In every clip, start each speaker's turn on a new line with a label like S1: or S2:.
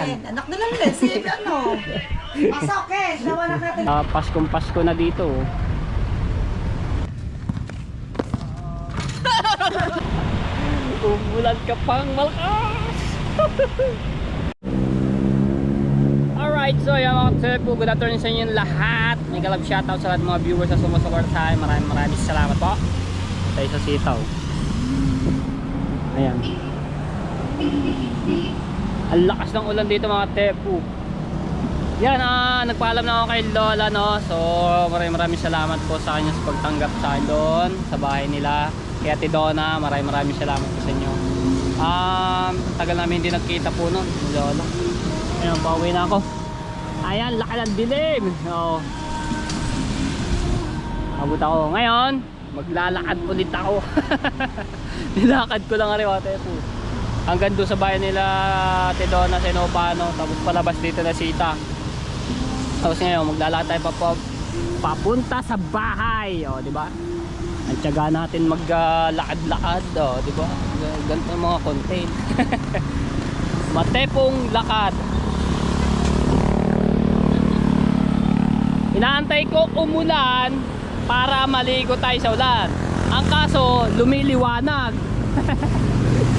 S1: yan?
S2: Anak na lang din, si ano. Pasok eh, nawanak natin.
S1: Paskong Pasko na dito. Umulan ka pang malakas. Alright, so yan mga Tepu, good afternoon sa inyo lahat. May galab shoutout sa lahat mga viewers na sumusuporta sa akin. Maraming salamat po. Tayo sa sitaw. Ayan. Ang lakas ng ulan dito mga Tepu. Yan, nagpaalam na ako kay Lola, no. So maraming salamat po sa kanya sa pagtanggap sa akin doon sa bahay nila. Kay Ate Donna, maraming salamat po sa inyo. Tagal namin hindi nagkita po noon, Lola. Ayan, pauwi na ako. Ayan, laki ng dilim. So, abot ako ngayon, maglalakad ulit ako. Nilakad ko lang rin ate po hanggang doon sa bahay nila Ate Donna sa Inopano, tapos palabas dito na Sita. Tapos ngayon maglalakad tayo papunta sa bahay, di ba? Ang tiyaga natin maglakad-lakad, di ba? Ganito yung mga content. Matepong lakad. Inaantay ko umulan para maligo tayo sa ulan. Ang kaso lumiliwanag.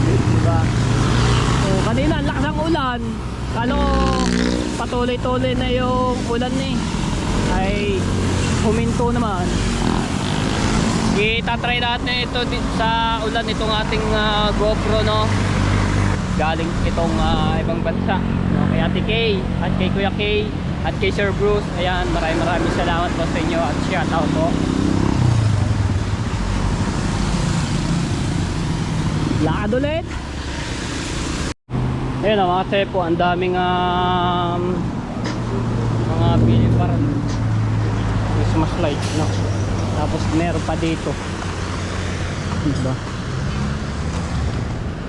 S1: Diba? So kanina ang lakas ng ulan. Kalo patuloy-tuloy na yung ulan ay huminto naman. Itatry natin ito sa ulan itong ating GoPro, no. Galing itong ibang bansa, no? Kay Ate Kay at kay Kuya Kay at kay Sir Bruce. Ayan, maraming salamat po sa inyo at shoutout po. Lakad ulit. Ayun mga Tepo, ang daming mga bili parang Christmas lights, no. Tapos meron pa dito, diba?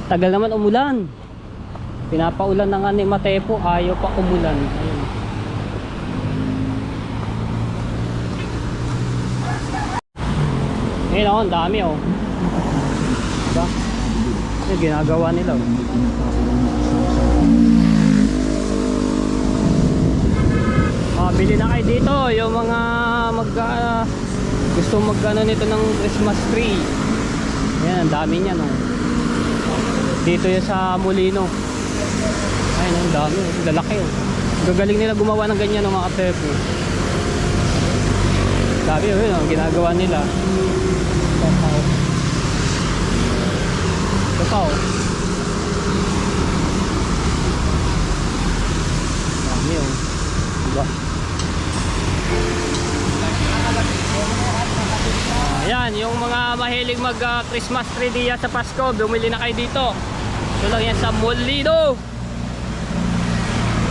S1: Tagal naman umulan. Pinapaulan na nga ni Matepo, ayaw pa umulan. Ayun. Ayun ako, ang dami oh. Diba? Yung ginagawa nila oh. Bili na kayo dito yung mga gusto magano nito ng Christmas tree. Ayan, ang dami niyan oh. Dito yan sa Molino. Ayun, ang dami, lalaki oh. Gagaling nila gumawa ng ganyan ng mga Tepo. Sabi oh, yun, ginagawa nila. Kakao. Dami oh. Diba? Ayan, yung mga mahilig mag Christmas tree diya sa Pasko, bumili na kayo dito. Ito lang yan sa Molino,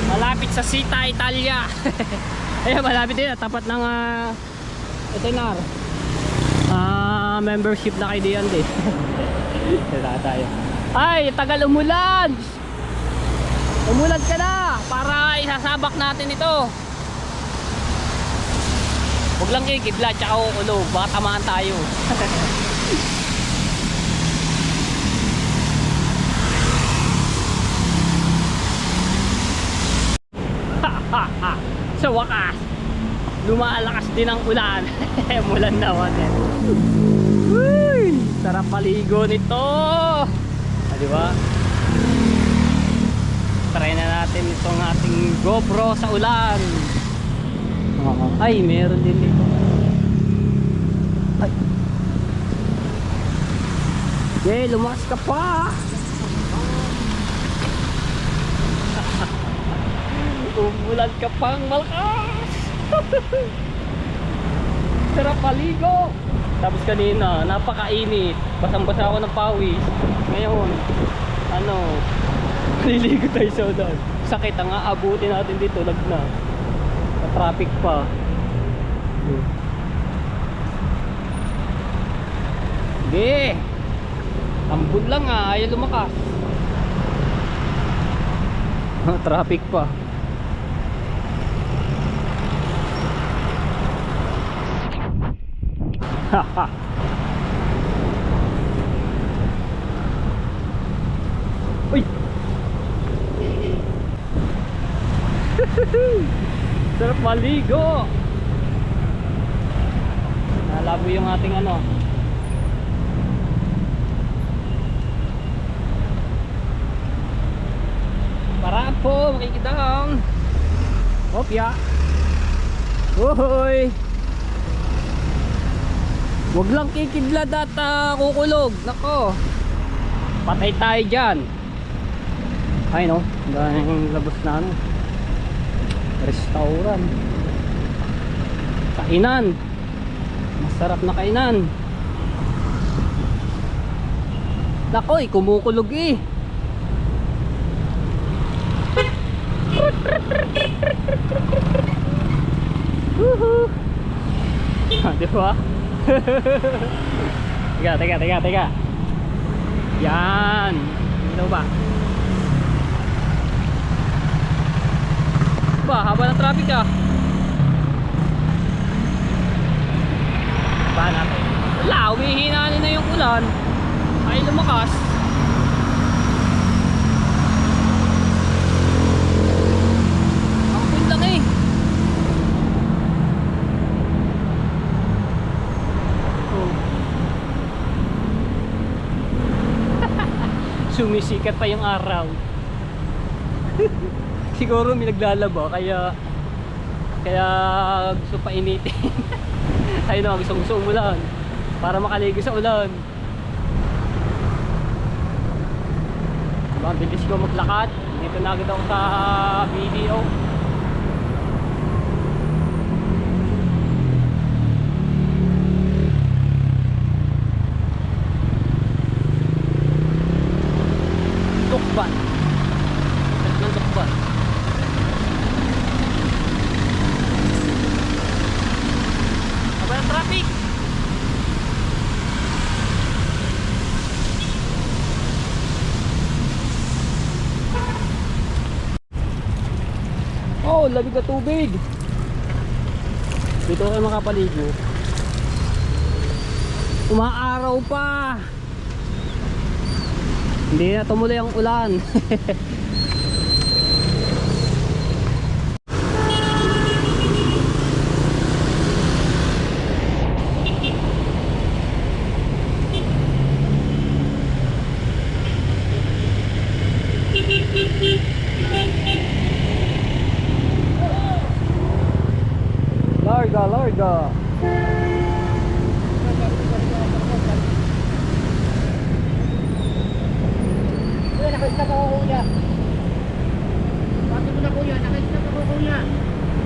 S1: malapit sa Sita, Italia. Ayan, malapit din, tapat ng SNR. Membership na kayo diyan din. Tayo. Ay, tagal umulan. Umulan ka na para isasabak natin ito. Huwag lang kayo kidlat tsaka ulo, baka tamaan tayo. Sa wakas, lumalakas din ang ulan. Umulan naman eh. Uy, sarap paligo nito. Diba? Try na natin itong ating GoPro sa ulan. Ay, meron din dito. Ay. Okay, lumakas ka pa. Umulan ka pang malakas. Sarap paligo. Tapos kanina, napakainit. Basang-basa ako ng pawis. Ngayon, niligo tayo sa ulan. Sakit ang aabutin natin dito, lag na. Traffic pa. Sige. Ambon lang ayaw lumakas. Traffic pa. Haha. Uy. Sarap maligo. Nalabo yung ating ano. Para po makikitang. Opya. Uhoy. Huwag lang kikidlad at kukulog. Nako. Patay tayo dyan. Ay no, dahil labas na ano, restaurant, kainan, masarap na kainan. Nakoy, kumukulog eh. Woohoo. Diba? Teka. Yan. Ano ba? Ba, haba ng traffic ah. Ba natin. Wala, umihinali na yung ulan. Ay lumakas. Ampun lang eh. Oh. Sumisikat pa yung araw. Siguro may naglalaba kaya gusto pa initin. Ayun na, gusto umulan para makaligo sa ulan. Diba, bilis ko maglakad. Dito na agad ako sa video. Tukban. Ng tukban. Traffic. Oh, labig na tubig. Dito kayo makapaligo. Umaaraw pa. Hindi na tumuloy ang ulan. Larga.
S2: Kuya, naka-stop ako kuya. Bakit mo na kuya, naka-stop ako kuya.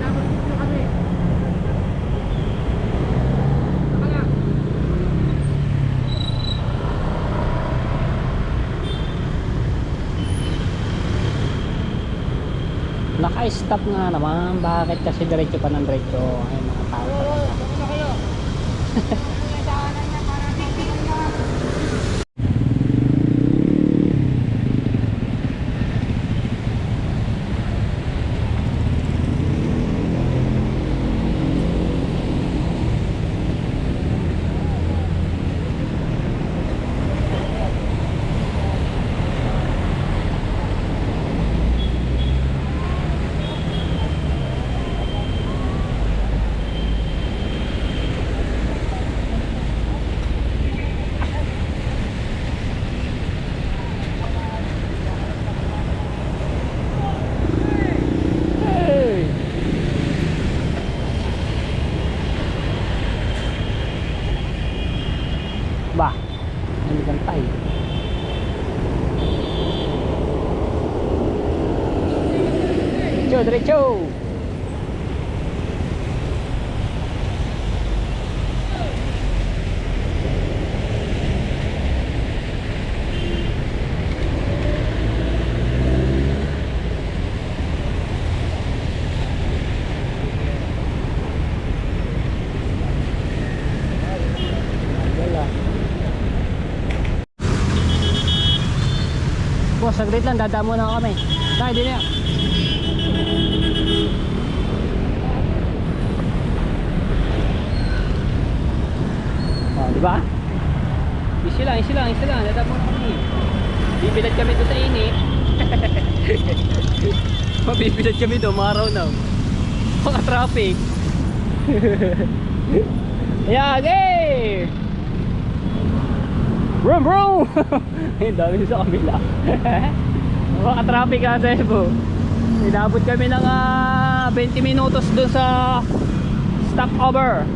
S2: Dapat dito kami. Saka na.
S1: Naka-stop nga naman. Bakit kasi diretso pa ng diretso? Ay mga tao pa lang.
S2: Saka na kayo. Daanan niya para tingnan niya.
S1: Ba, hindi bantay. Diretso. Boss, saglit lang, dadamo na kami. Tayo din yan. Oh, di ba? Easy lang, dadamo na kami. Bibilad kami doon sa init. Mabibilat kami doon, maraw na. Baka traffic. Ayan, hey! Brum brum! Ayun, dami sa kabila. Baka traffic ka sa Cebu. Inabot kami ng 20 minutos doon sa stopover.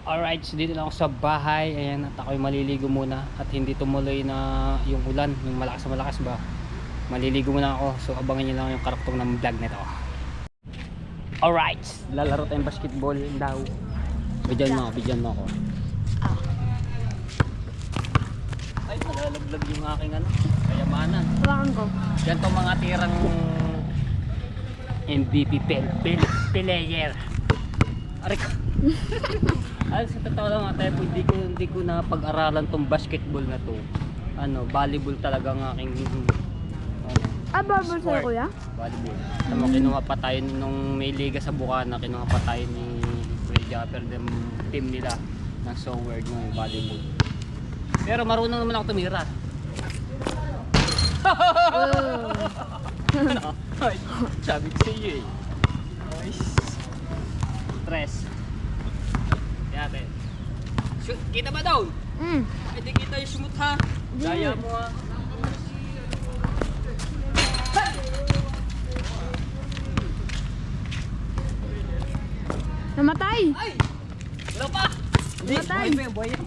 S1: Alright, so dito lang ako sa bahay. Ayan, at ako'y maliligo muna. At hindi tumuloy na yung ulan, yung malakas na malakas ba. Maliligo muna ako. So abangan nyo lang yung karaktong ng vlog nito. Alright, lalaro tayong basketball daw. Bidyan mo ako. Ay, nalalaglag yung aking kayamanan.
S3: Hawakan ko.
S1: Yan tong mga tirang MVP player. Aray ko. Ay, sa totoo lang ate, hindi ko na pag-aralan tong basketball na to. Volleyball talaga ang aking
S3: Volleyball sa'yo, kuya?
S1: volleyball. Tama, kinuha pa tayo nung may liga sa Bukana, kinuha pa tayo ni Kuya Japper, yung team nila ng Soward ng volleyball. Pero marunong naman ako tumira. Ay, sabi ko sa iyo eh. Nice. Stress. Yate. Shoot, kita ba daw? Hindi kita yung shoot ha. Daya mo ha.
S3: Namatay!
S1: Ay! Wala pa! Hindi,
S3: Namatay!
S1: buhay yan.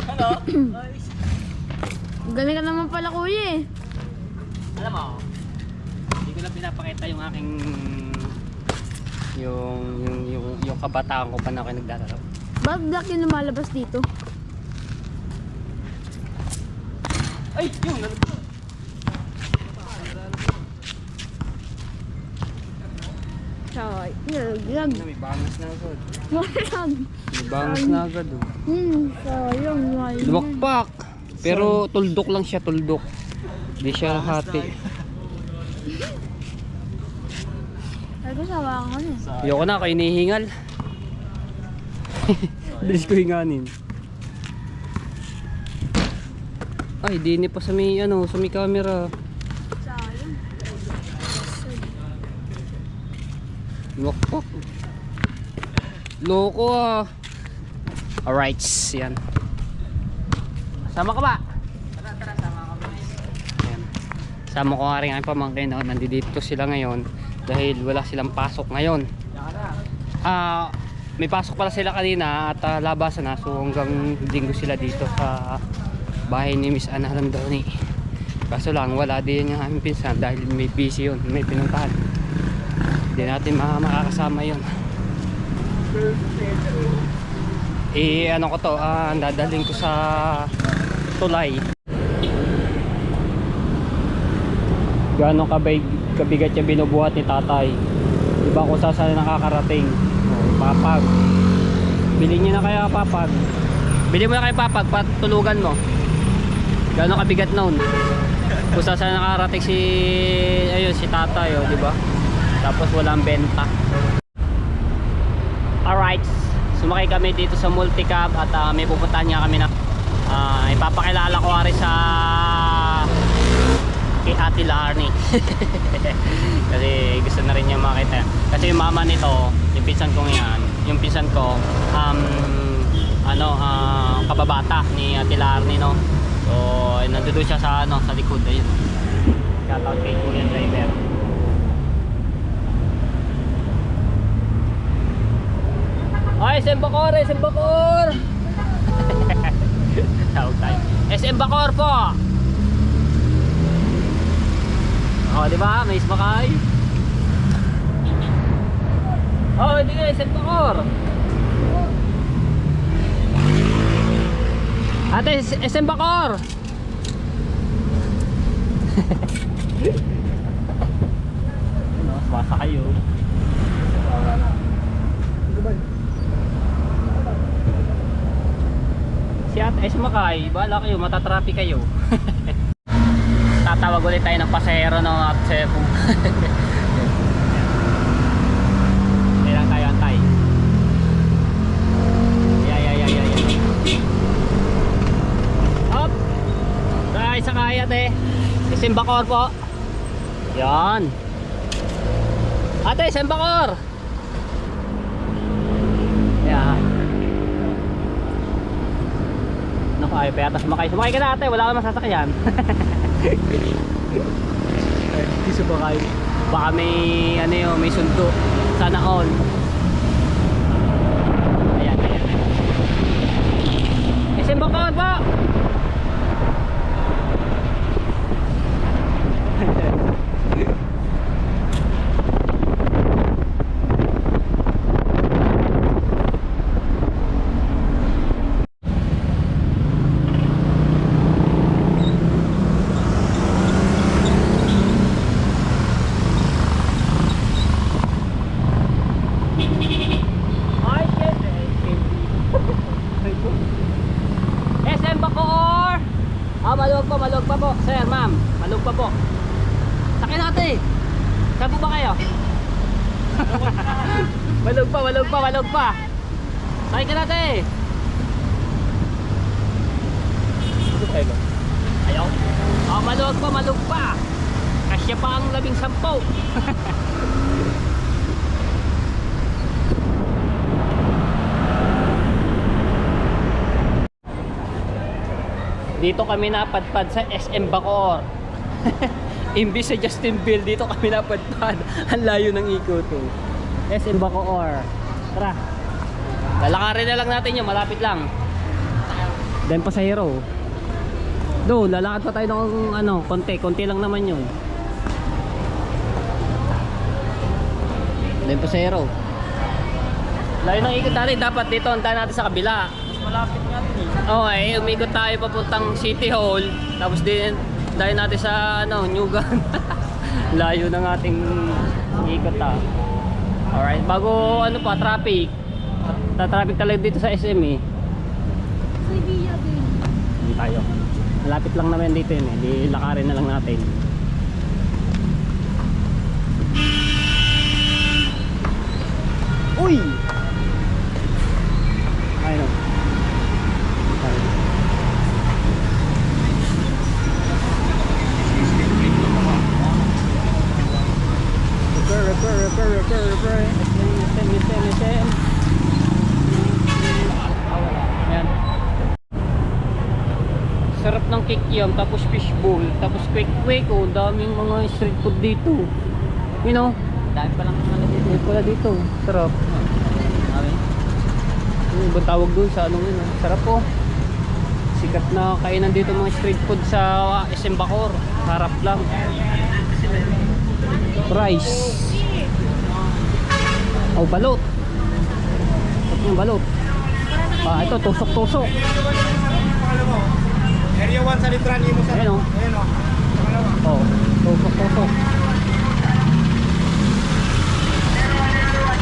S1: Ano? Nice.
S3: Galing ka naman pala, kuya eh.
S1: Alam mo, hindi ko na pinapakita yung aking yung kabataan ko pa na ako nagdararo.
S3: Bakit black yung lumalabas dito?
S1: Ay! Yung nalagyan.
S3: Choy. Nalaglag.
S1: May bangas na agad.
S3: Nalaglag.
S1: May bangas na agad oh.
S3: Sayang.
S1: Lumakpak! Pero tuldok lang siya, tuldok. Hindi siya hati.
S3: Ay ko sawa ka na.
S1: Ayoko na, ako inihingal. Bilis ko hinganin. Ay, di pa sa may sa may camera.
S3: Sayang.
S1: Lumakpak. Loko ah. Alright, yan. Sama ka ba? Tara, sama ka ba? Ayan. Sama ko nga rin ang pamangkin. Nandito sila ngayon dahil wala silang pasok ngayon. May pasok pala sila kanina at labasan na. So hanggang linggo sila dito sa bahay ni Miss Ana Landoni. Kaso lang wala din yung aming pinsan dahil may busy yun, may pinuntahan. Hindi natin makakasama yun. Ano ko to, dadalhin ko sa tulay. Gaano kabigat yung binubuhat ni tatay. Diba kung saan nakakarating. Papag. Bilhin nyo na kaya papag. Bilhin mo na kaya papag, patulugan mo. Gaano kabigat noon. Kung saan nakakarating si tatay, diba? Tapos walang benta. Alright, sumakay kami dito sa multicab at may pupuntahan niya kami na ipapakilala ko rin sa kay Ate Larnie. Kasi gusto na rin niya makita. Kasi yung mama nito, yung pinsan ko yan, yung pinsan ko kababata ni Ate Larnie, no. So nandoon siya sa sa likod ayun. Shoutout kay Kuya Driver. Ay, SM Bacor! SM Bacor! Tawag tayo. SM Bacor po! O, diba? May ismakay. O, hindi nga, SM Bacor! Ate, SM Bacor! Ano, basa kayo. Si Ate Esmakay, bahala kayo, matatraffic kayo. Tatawag ulit tayo ng pasahero ng Cebu. SM Bacoor po. Yan. Ate, SM Bacoor. Yan. Naku, ayaw pa yata sumakay. Sumakay ka na ate, wala kang masasakyan. Hindi sumakay. Baka may, ano yun, may sundo. Sana all. Ayan, ayan. SM Bacoor po. SM Bacoor. Maluwag pa po. Sir, ma'am, maluwag pa po. Sakay natin. Saan po ba kayo? Maluwag pa. Sakay ka natin. Ayaw. Maluwag pa. Kasya pa ang 10. Dito kami napadpad sa SM Bacoor. Imbis sa Justinville, dito kami napadpad. Ang layo ng ikot to. SM Bacoor. Tara. Lalakarin na lang natin yun, malapit lang. Then pasahero. Do, lalakad pa tayo ng ano, konti lang naman yun. Then pasahero. Layo ng ikot natin, dapat dito antahan natin sa kabila. Malapit nga din eh. Okay, umikot tayo papuntang City Hall. Tapos din dahil natin sa ano, Newgan. Layo ng ating ikot Alright, bago ano pa, traffic. Traffic talaga dito sa SM eh.
S3: Sevilla din.
S1: Hindi tayo. Malapit lang naman dito yun eh. Di lakarin na lang natin. Uy! Ayun o. Repair. SM. Ayan. Sarap ng kikiam, tapos fishbowl, tapos quick. Oh, daming mga street food dito. You know? Dami pa lang pala dito. Sarap. Yung ibang tawag doon sa anong yun. Sarap po. Sikat na kainan dito mga street food sa SM Bacoor. Harap lang. Rice. Oh, balot. Ito yung balot. Ito, tusok-tusok.
S4: Area 1 sa litran mo sa.
S1: Ayan o. Oh, tusok-tusok.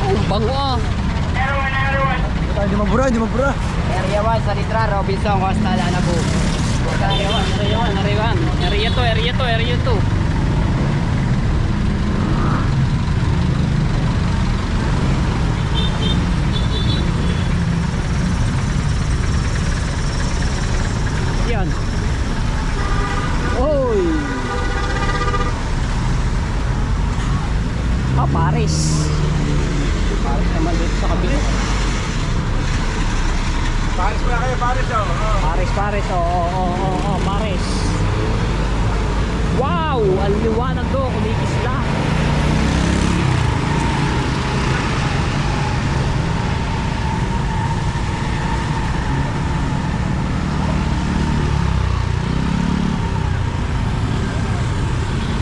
S1: Oh, bango ah.
S4: Hindi mabura.
S2: Area 1 sa Litra, Robinson, Costa, Lanabu.
S1: Area 2. Yan. Oy. Paris. Paris naman dito sa kabila.
S4: Paris pala kayo, Paris oh.
S1: Paris. Paris. Wow! Ang liwanag do, kumikisla.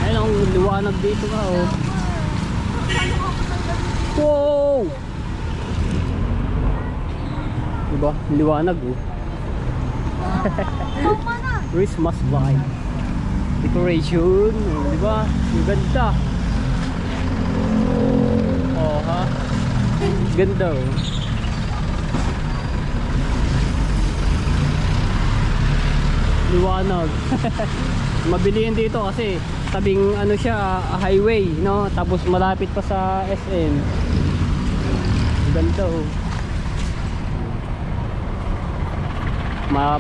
S1: Ayun ang liwanag dito ka oh. Wow! Diba? Liwanag oh. Christmas vibe. Decoration, diba? Ang ganda. Oh ha. Ganda oh. Liwanag. Mabilihin dito kasi tabing ano siya, highway, no? Tapos malapit pa sa SM. Ganda oh.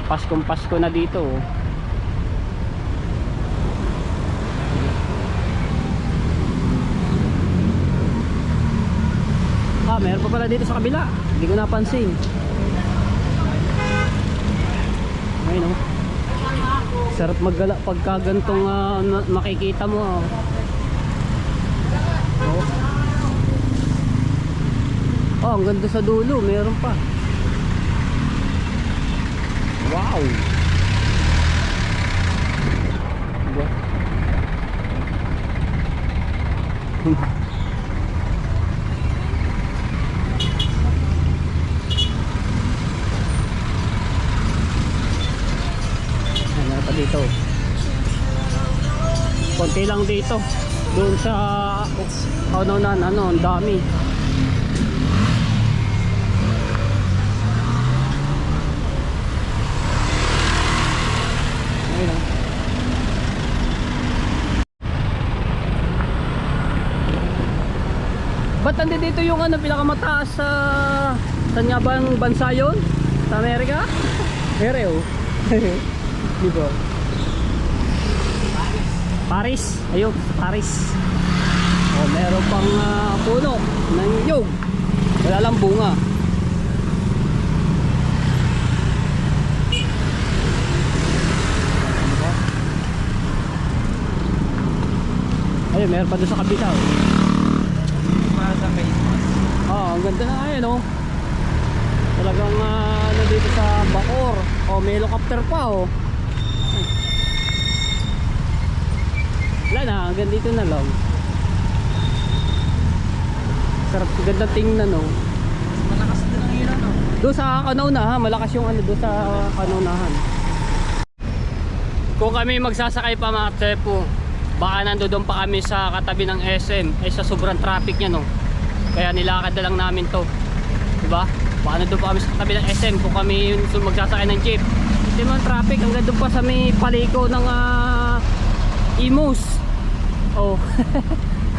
S1: Paskong Pasko na dito oh. Wala, meron pa pala dito sa kabila. Hindi ko napansin. Ayun oh. Sarap maggala pagka gantong makikita mo. Oh. Oh, ang ganda sa dulo, meron pa. Wow. Diba? Ano pa dito? Konti lang dito. Doon sa ano, ang dami. Ayun lang. Ba't nandito dito yung ano, pinakamataas sa saan nga bang bansa yun? Sa Amerika? Ere oh. Diba? Paris. Ayun, Paris. Oh, meron pang puno ng nyug. Wala lang bunga. Ayun, meron pa doon sa kabila.
S4: Para sa Christmas.
S1: Oh, ang ganda na ayun oh. Talagang nandito sa Bacoor. Oh, may helicopter pa oh. Wala na, hanggang dito na lang. Sarap, ganda tingnan oh.
S4: Malakas din ang ilaw, no?
S1: Doon sa kanaunahan, malakas yung ano doon sa kanaunahan. Kung kami magsasakay pa mga tsepo, baka nandoon pa kami sa katabi ng SM sa sobrang traffic niya no. Kaya nilakad na lang namin to. Diba? Baka nandoon pa kami sa katabi ng SM kung kami magsasakay ng jeep. Hindi man traffic, hanggang doon pa sa may paliko ng Imus. Oh.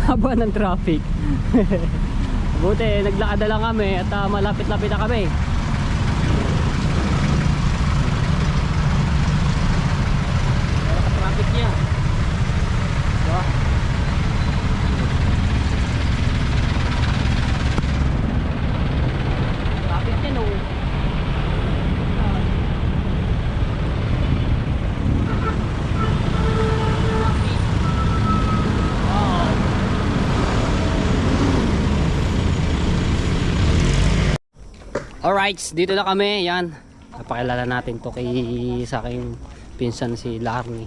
S1: Haba ng traffic. Buti naglakad na lang kami at malapit-lapit na kami. Traffic niya. Diba? Traffic niya no. Alright, dito na kami. Yan. Napakilala natin to kay sa aking pinsan si Larny.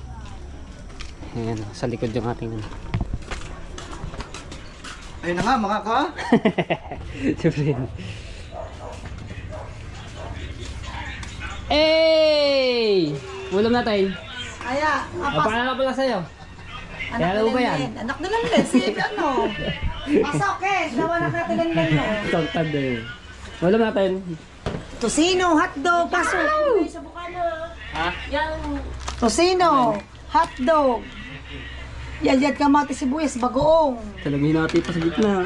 S1: Ayan, sa likod yung ating
S4: Ayun na nga, mga ka.
S1: siyempre. Hey! Ulam natin.
S2: Kaya,
S1: Napakilala pala sa'yo. Kaya mo ba yan?
S2: Anak na lang din, si ano. Pasokin, dawa na katilan din mo.
S1: Tagtad eh. Ulam natin.
S2: Tosino, hotdog, pasok.
S1: Ha?
S2: Tosino, hotdog. Yayad kamati sibuyas, bagoong.
S1: Salamin natin pa sa gitna.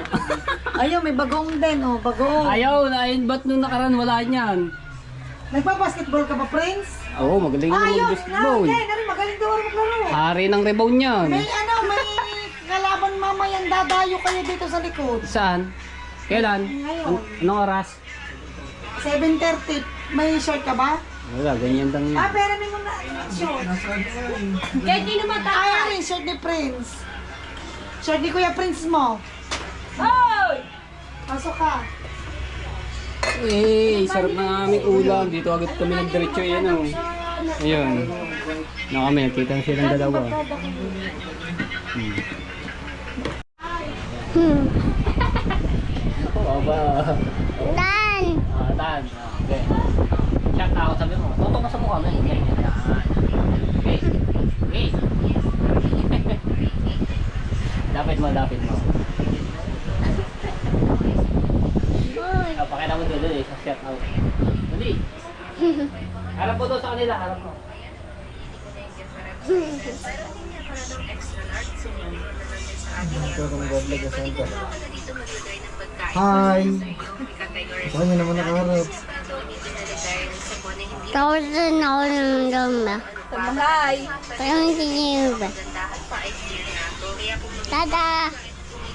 S2: Ayaw, may bagoong din, oh, bagoong.
S1: Ayaw, ba't nung nakaraan wala niyan?
S2: Nagpa-basketball ka ba, Prince?
S1: Oo, magaling naman
S2: Ayaw,
S1: mag-basketball.
S2: magaling daw ako maglaro.
S1: Hari ng rebound niyan.
S2: May kalaban mamayang dadayo kayo dito sa likod.
S1: Saan? Kailan?
S2: Ngayon.
S1: Anong oras?
S2: 7:30. May short ka ba?
S1: Wala, ganyan lang yan.
S2: Pero may muna short.
S3: Kahit di naman tayo.
S2: Ayaw yung short ni Prince. Short ni Kuya Prince mo.
S3: Hoy!
S2: Pasok ka.
S1: Eh, sarap na aming ulam. Dito agad kami nagdiretso yan oh. Ayun. Na kami, nakita na silang dalawa. Baba.
S3: Dan!
S1: Tan. Okay. Shout out, sabi mo. Tutok ka sa mukha mo. Okay. Okay. Okay. Lapit mo. Pakita mo doon sa shout out. Dali. Harap mo doon sa kanila, harap mo.
S4: Hi! Saan nyo naman nakaharap?
S3: Thousand ako ng doma.
S2: Hi.
S3: Parang hindi ba? Tada!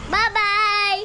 S3: Bye-bye!